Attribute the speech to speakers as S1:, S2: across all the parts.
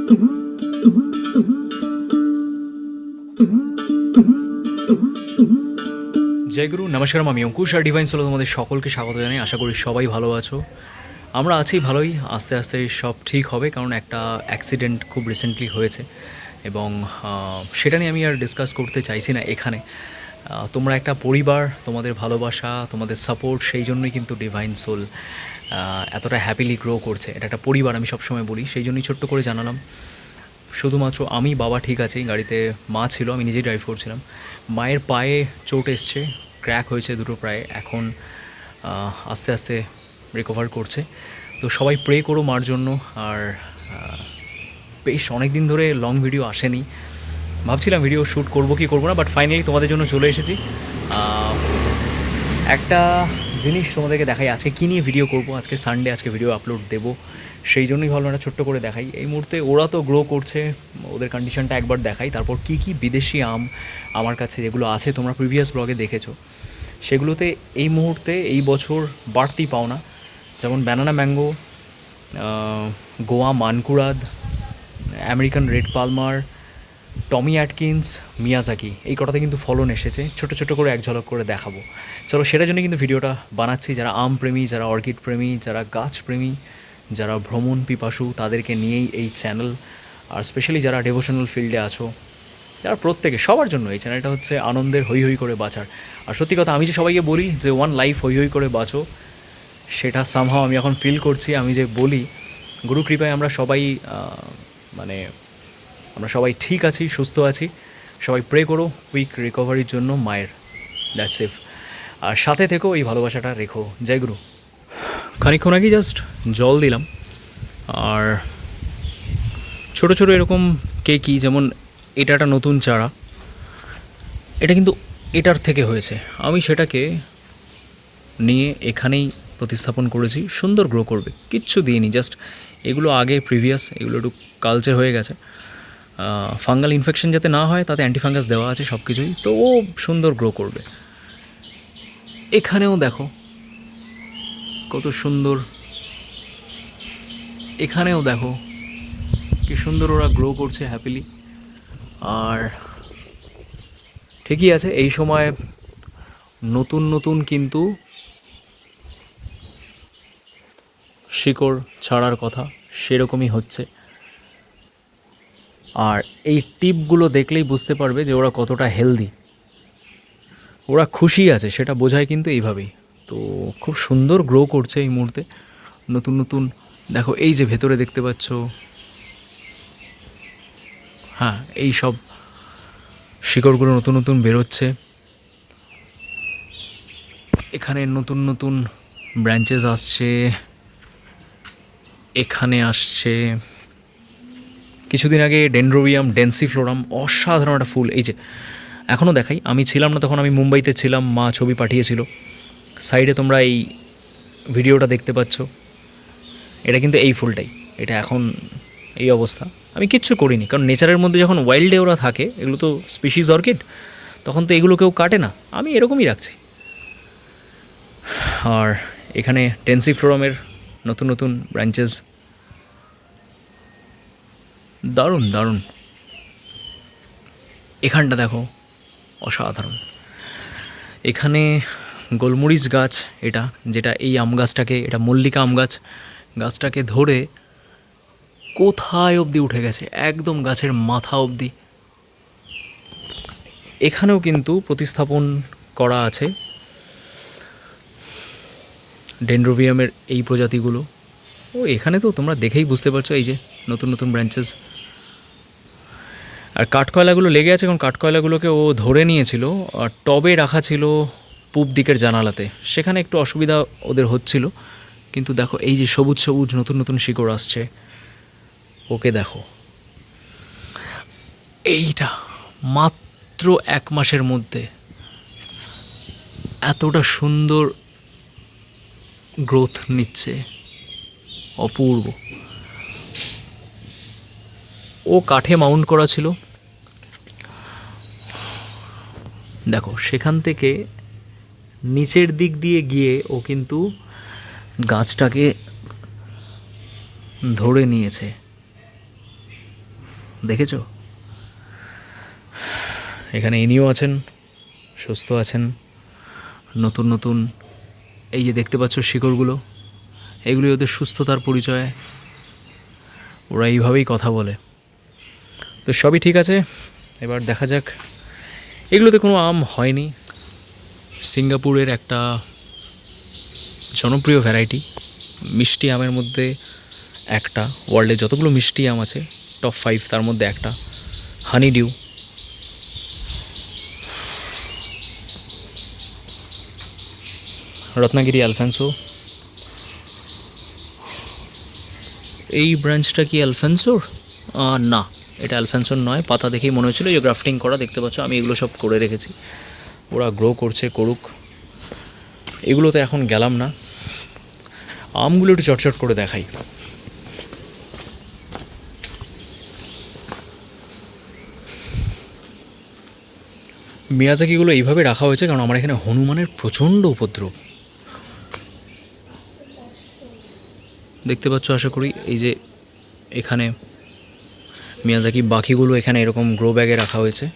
S1: জয় গুরু, নমস্কার। আমি অঙ্কুশ আর divine solo তোমাদের সকলকে স্বাগত জানাই। আশা করি সবাই ভালো আছো। আমরা আছি ভালোই, আস্তে আস্তে সব ঠিক হবে, কারণ একটা অ্যাক্সিডেন্ট খুব রিসেন্টলি হয়েছে এবং সেটা নিয়ে আমি আর ডিসকাস করতে চাইছি না এখানে। তোমরা একটা পরিবার, তোমাদের ভালোবাসা, তোমাদের সাপোর্ট, সেই জন্যই কিন্তু ডিভাইন সোল এতটা হ্যাপিলি গ্রো করছে। এটা একটা পরিবার, আমি সবসময় বলি, সেই জন্যই ছোট্ট করে জানালাম। শুধুমাত্র আমি, বাবা ঠিক আছে, গাড়িতে মা ছিল, আমি নিজেই ড্রাইভ করছিলাম। মায়ের পায়ে চোট এসছে, ক্র্যাক হয়েছে দুটো প্রায়, এখন আস্তে আস্তে রিকভার করছে। তো সবাই প্রে করো মার জন্য। আর বেশ অনেক দিন ধরে লং ভিডিও আসেনি, ভাবছিলাম ভিডিও শ্যুট করবো কি করবো না, বাট ফাইনালি তোমাদের জন্য চলে এসেছি। একটা জিনিস তোমাদেরকে দেখাই, আজকে কী নিয়ে ভিডিও করব। আজকে সানডে, আজকে ভিডিও আপলোড দেবো, সেই জন্যই ভাবলাম একটা ছোট্ট করে দেখাই। এই মুহূর্তে ওরা তো গ্রো করছে, ওদের কন্ডিশনটা একবার দেখাই, তারপর কী কী বিদেশি আম আমার কাছে যেগুলো আছে, তোমরা প্রিভিয়াস ব্লগে দেখেছো, সেগুলোতে এই মুহূর্তে এই বছর বাড়তি পাও না। যেমন banana mango, Goa Mankurad, American red Palmer, Tommy Atkins, Miyazaki, এই কটাতে কিন্তু ফলন এসেছে। ছোটো ছোটো করে এক ঝলক করে দেখাবো। চলো, সেটার জন্য কিন্তু ভিডিওটা বানাচ্ছি। যারা আম প্রেমী, যারা অর্কিড প্রেমী, যারা গাছ প্রেমী, যারা ভ্রমণ পিপাসু, তাদেরকে নিয়েই এই চ্যানেল। আর স্পেশালি যারা ডিভোশনাল ফিল্ডে আছো, যারা প্রত্যেকে, সবার জন্য এই চ্যানেলটা হচ্ছে আনন্দের হই হই করে বাঁচার। আর সত্যি কথা, আমি যে সবাইকে বলি যে ওয়ান লাইফ হই হই করে বাঁচো, সেটা সামহাও আমি এখন ফিল করছি। আমি যে বলি, গুরু কৃপায় আমরা সবাই মানে আমরা সবাই ঠিক আছি, সুস্থ আছি। সবাই প্রে করো কুইক রিকভারির জন্য মায়ের, দ্যাটস ইট। আর সাথে থেকো, এই ভালোবাসাটা রেখো। জয় গুরু। খানিকক্ষণ আগেই জাস্ট জল দিলাম। আর ছোটো ছোটো এরকম কেকি, যেমন এটা একটা নতুন চারা, এটা কিন্তু এটার থেকে হয়েছে। আমি সেটাকে নিয়ে এখানেই প্রতিস্থাপন করেছি, সুন্দর গ্রো করবে, কিচ্ছু দিইনি, জাস্ট এগুলো আগে প্রিভিয়াস, এগুলো একটু কালচে হয়ে গেছে। ফাঙ্গাল ইনফেকশন যাতে না হয়, তাতে অ্যান্টিফাঙ্গাস দেওয়া আছে সব কিছুই, তো ও সুন্দর গ্রো করবে। এখানেও দেখো কত সুন্দর, এখানেও দেখো কি সুন্দর ওরা গ্রো করছে হ্যাপিলি। আর ঠিকই আছে, এই সময় নতুন নতুন কিন্তু শিকড় ছাড়ার কথা, সেরকমই হচ্ছে। আর এই টিপগুলো দেখলেই বুঝতে পারবে যে ওরা কতটা হেলদি, ওরা খুশি আছে, সেটা বোঝায় কিন্তু এইভাবেই। তো খুব সুন্দর গ্রো করছে এই মুহূর্তে। নতুন নতুন দেখো, এই যে ভেতরে দেখতে পাচ্ছ, হ্যাঁ, এই সব শিকড়গুলো নতুন নতুন বেরোচ্ছে। এখানে নতুন নতুন ব্রাঞ্চেস আসছে, এখানে আসছে। কিছুদিন আগে ডেনড্রোবিয়াম ডেন্সিফ্লোরাম, অসাধারণ একটা ফুল। এই যে এখনও দেখাই, আমি ছিলাম না তখন, আমি মুম্বাইতে ছিলাম, মা ছবি পাঠিয়েছিল। সাইডে তোমরা এই ভিডিওটা দেখতে পাচ্ছ, এটা কিন্তু এই ফুলটাই, এটা এখন এই অবস্থা। আমি কিচ্ছু করিনি, কারণ নেচারের মধ্যে যখন ওয়াইল্ডে ওরা থাকে, এগুলো তো স্পিসিস অর্কিড, তখন তো এগুলো কেউ কাটে না, আমি এরকমই রাখছি। আর এখানে ডেন্সিফ্লোরামের নতুন নতুন ব্রাঞ্চেস, দারুণ দারুণ। এখানটা দেখো, অসাধারণ। এখানে গোলমরিচ গাছ, এটা যেটা এই আম গাছটাকে, এটা মল্লিকা আম গাছ, গাছটাকে ধরে কোথায় অবধি উঠে গেছে, একদম গাছের মাথা অবধি। এখানেও কিন্তু প্রতিস্থাপন করা আছে ডেনড্রোবিয়ামের এই প্রজাতিগুলো। ও এখানে তো তোমরা দেখেই বুঝতে পারছো, এই যে নতুন নতুন ব্রাঞ্চেস। আর কাঠকয়লাগুলো লেগে আছে, কারণ কাঠকয়লাগুলোকে ও ধরে নিয়েছিল, আর টবে রাখা ছিল পূব দিকের জানালাতে, সেখানে একটু অসুবিধা ওদের হচ্ছিল। কিন্তু দেখো, এই যে সবুজ সবুজ নতুন নতুন শিকড় আসছে, ওকে দেখো। এইটা মাত্র 1 মাসের মধ্যে এতটা সুন্দর গ্রোথ নিচ্ছে, অপূর্ব। ও কাঠে মাউন্ট করা ছিল, দেখো সেখান থেকে নিচের দিক দিয়ে গিয়ে ও কিন্তু গাছটাকে ধরে নিয়েছে। দেখেছো? এখানে ইনিও আছেন, সুস্থ আছেন। নতুন নতুন এই যে দেখতে পাচ্ছ শিকড়গুলো, এগুলি ওদের সুস্থতার পরিচয়। ওরা এইভাবেই কথা বলে। তো সবই ঠিক আছে, এবার দেখা যাক। এগুলোতে কোনো আম হয়নি। সিঙ্গাপুরের একটা জনপ্রিয় ভ্যারাইটি, মিষ্টি আমের মধ্যে একটা, ওয়ার্ল্ডে যতগুলো মিষ্টি আম আছে টপ 5 তার মধ্যে একটা, হানি ডিউ। রত্নাগিরি অ্যালফেন্সো। এই ব্রাঞ্চটা কি অ্যালফেন্সোর? না, এটা অ্যালফেন্সোর নয়। পাতা দেখেই মনে হচ্ছিলো যে গ্রাফটিং করা। দেখতে পাচ্ছ আমি এগুলো সব করে রেখেছি, ওরা গ্রো করছে, করুক। এগুলোতে এখন গেলাম না, আমগুলো একটু চটচট করে দেখাই। মিয়াজাকিগুলো এইভাবে রাখা হয়েছে কারণ আমার এখানে হনুমানের প্রচণ্ড উপদ্রব। দেখতে পাচ্ছ আশা করি, এই যে এখানে মিয়াজাকি বাকিগুলো এখানে এরকম গ্রো ব্যাগে রাখা হয়েছে।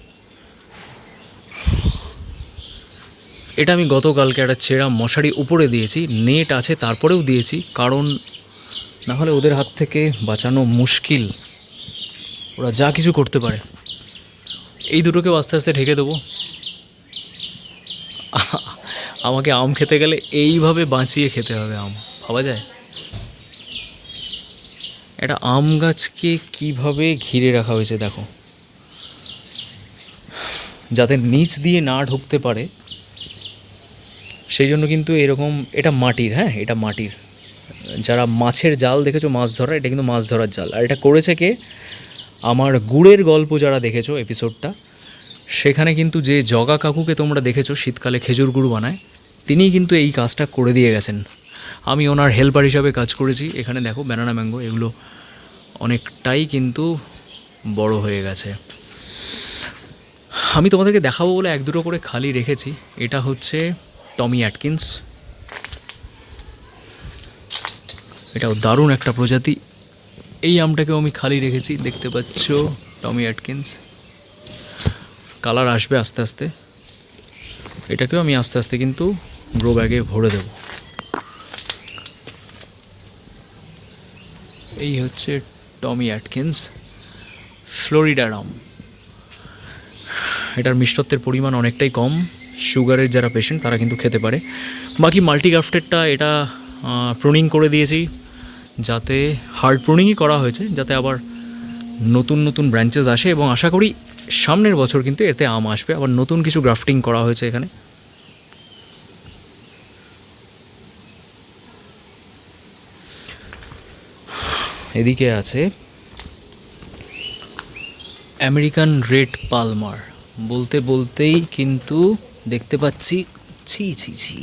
S1: এটা আমি গতকালকে একটা ছেঁড়া মশারি উপরে দিয়েছি, নেট আছে তারপরেও দিয়েছি, কারণ না হলে ওদের হাত থেকে বাঁচানো মুশকিল, ওরা যা কিছু করতে পারে। এই দুটোকেও আস্তে আস্তে ঢেকে দেবো। আমাকে আম খেতে গেলে এইভাবে বাঁচিয়ে খেতে হবে আম, ভাবা যায়? একটা আম গাছকে কীভাবে ঘিরে রাখা হয়েছে দেখো, যাতে নিচ দিয়ে না ঢুকতে পারে সেই জন্য কিন্তু এরকম। এটা মাটির, হ্যাঁ এটা মাটির। যারা মাছের জাল দেখেছো মাছ ধরার, এটা কিন্তু মাছ ধরার জাল। আর এটা করেছে কে? আমার গুড়ের গল্প যারা দেখেছো এপিসোডটা, সেখানে কিন্তু যে জগা কাকুকে তোমরা দেখেছো শীতকালে খেজুর গুড় বানায়, তিনিই কিন্তু এই কাজটা করে দিয়ে গেছেন। আমি ওনার হেল্পার হিসাবে কাজ করেছি। এখানে দেখো ব্যানানা ম্যাঙ্গো, এগুলো অনেকটাই কিন্তু বড় হয়ে গেছে। আমি তোমাদেরকে দেখাবো বলে এক দুটো করে খালি রেখেছি। এটা হচ্ছে টমি অ্যাটকিন্স, এটাও দারুণ একটা প্রজাতি। এই আমটাকেও আমি খালি রেখেছি, দেখতে পাচ্ছ টমি অ্যাটকিন্স। কালার আসবে আস্তে আস্তে, এটাকেও আমি আস্তে আস্তে কিন্তু গ্রো ব্যাগে ভরে দেব। এই হচ্ছে টমি অ্যাটকিন্স ফ্লোরিডার আম। এটার মিষ্টত্বের পরিমাণ অনেকটাই কম, সুগারের যারা পেশেন্ট তারা কিন্তু খেতে পারে। বাকি মাল্টিগ্রাফটেডটা এটা প্রুনিং করে দিয়েছি, যাতে হার্ড প্রুনিংই করা হয়েছে, যাতে আবার নতুন নতুন ব্রাঞ্চেস আসে, এবং আশা করি সামনের বছর কিন্তু এতে আম আসবে। আবার নতুন কিছু গ্রাফটিং করা হয়েছে এখানে। এদিকে আছে আমেরিকান রেড পালমার। বলতে বলতেই কিন্তু দেখতে পাচ্ছি, ছি ছি ছি,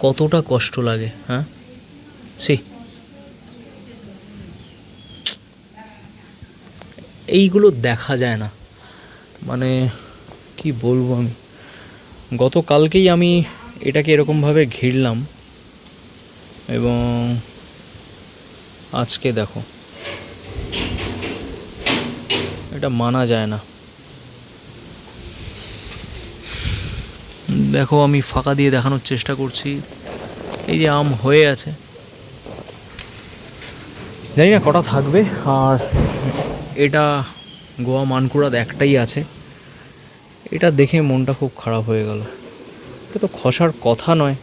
S1: কতটা কষ্ট লাগে। হ্যাঁ ছি, এইগুলো দেখা যায় না, মানে কি বলবো আমি। গতকালকেই আমি এটাকে এরকমভাবে ঘিরলাম, এবং আজকে দেখো, এটা মানা যায় না। দেখো আমি ফাঁকা দিয়ে দেখানোর চেষ্টা করছি, এই যে আম হয়ে আছে, জানি না কটা থাকবে। আর এটা গোয়া মানকুড়াদ একটাই আছে, এটা দেখে মনটা খুব খারাপ হয়ে গেল। এটা তো খসার কথা নয়।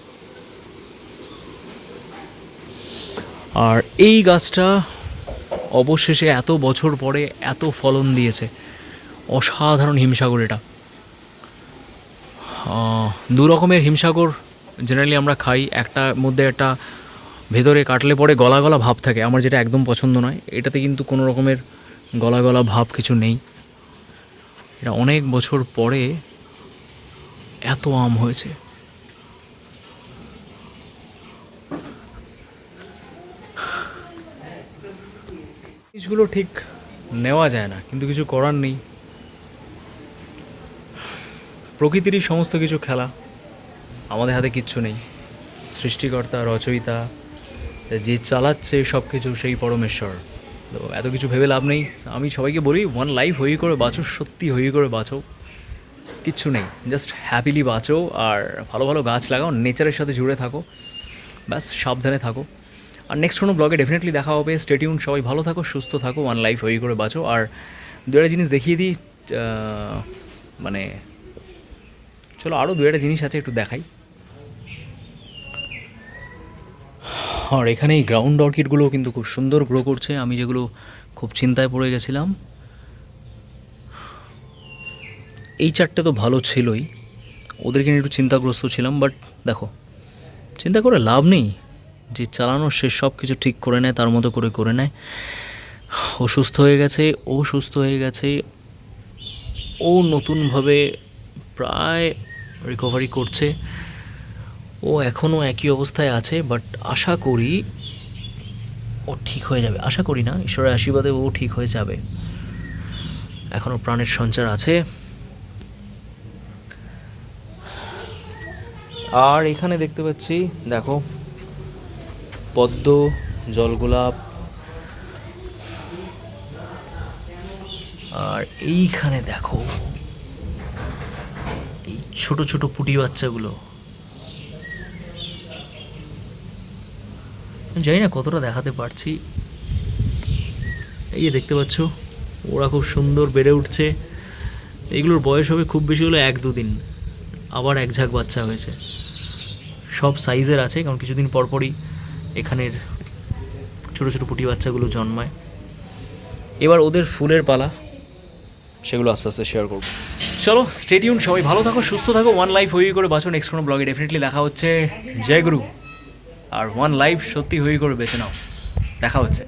S1: আর এই গাছটা অবশেষে এত বছর পরে এত ফলন দিয়েছে, অসাধারণ হিমসাগর। এটা দু রকমের হিমসাগর জেনারেলি আমরা খাই, একটার মধ্যে একটা ভেতরে কাটলে পরে গলা গলা ভাব থাকে, আমার যেটা একদম পছন্দ নয়। এটাতে কিন্তু কোনো রকমের গলা গলা ভাব কিছু নেই। এটা অনেক বছর পরে এত আম হয়েছে। জিনিসগুলো ঠিক নেওয়া যায় না, কিন্তু কিছু করার নেই। প্রকৃতিরই সমস্ত কিছু খেলা, আমাদের হাতে কিচ্ছু নেই। সৃষ্টিকর্তা, রচয়িতা, যে চালাচ্ছে সব কিছু সেই পরমেশ্বর। তো এত কিছু ভেবে লাভ নেই। আমি সবাইকে বলি ওয়ান লাইফ হই করে বাঁচো, সত্যি হই করে বাঁচো, কিচ্ছু নেই, জাস্ট হ্যাপিলি বাঁচো আর ভালো ভালো গাছ লাগাও, নেচারের সাথে জুড়ে থাকো, ব্যাস সাবধানে থাকো। আর নেক্সট কোনো ব্লগে ডেফিনেটলি দেখা হবে। স্টে টিউন, সবাই ভালো থাকো, সুস্থ থাকো, ওয়ান লাইফ হই করে বাঁচো। আর দু একটা জিনিস দেখিয়ে দিই, মানে চলো আরও দু একটা জিনিস আছে একটু দেখাই। আর এখানে এই গ্রাউন্ড অর্কিডগুলো কিন্তু খুব সুন্দর গ্রো করছে। আমি যেগুলো খুব চিন্তায় পড়ে গেছিলাম, এই চারটে তো ভালো ছিলই, ওদেরকে নিয়ে একটু চিন্তাগ্রস্ত ছিলাম, বাট দেখো চিন্তা করে লাভ নেই, যে চালানো সে সব কিছু ঠিক করে নেয়, তার মতো করে করে নেয়। ও সুস্থ হয়ে গেছে, ও সুস্থ হয়ে গেছে, ও নতুনভাবে প্রায় রিকভারি করছে, ও এখনও একই অবস্থায় আছে, বাট আশা করি ও ঠিক হয়ে যাবে। আশা করি না, ঈশ্বরের আশীর্বাদে ও ঠিক হয়ে যাবে, এখনও প্রাণের সঞ্চার আছে। আর এখানে দেখতে পাচ্ছি, দেখো পদ্ম, জলগোলাপ, আর এইখানে দেখো এই ছোট ছোট পুঁটি বাচ্চাগুলো, জানি না কতটা দেখাতে পারছি। এই যে দেখতে পাচ্ছ, ওরা খুব সুন্দর বেড়ে উঠছে। এগুলোর বয়স হবে খুব বেশি হলো 1-2 দিন, আবার এক ঝাঁক বাচ্চা হয়েছে। সব সাইজের আছে, কারণ কিছুদিন পরপরই এখানের ছোটো ছোটো পুঁটি বাচ্চাগুলো জন্মায়। এবার ওদের ফুলের পালা, সেগুলো আস্তে আস্তে শেয়ার করবো। চলো স্টে টিউন, সবাই ভালো থাকো, সুস্থ থাকো, ওয়ান লাইফ হই করে বাঁচো। নেক্সট কোনো ব্লগে ডেফিনেটলি দেখা হচ্ছে। জয় গুরু। আর ওয়ান লাইফ সত্যি হই করে বেছে নাও, দেখা হচ্ছে।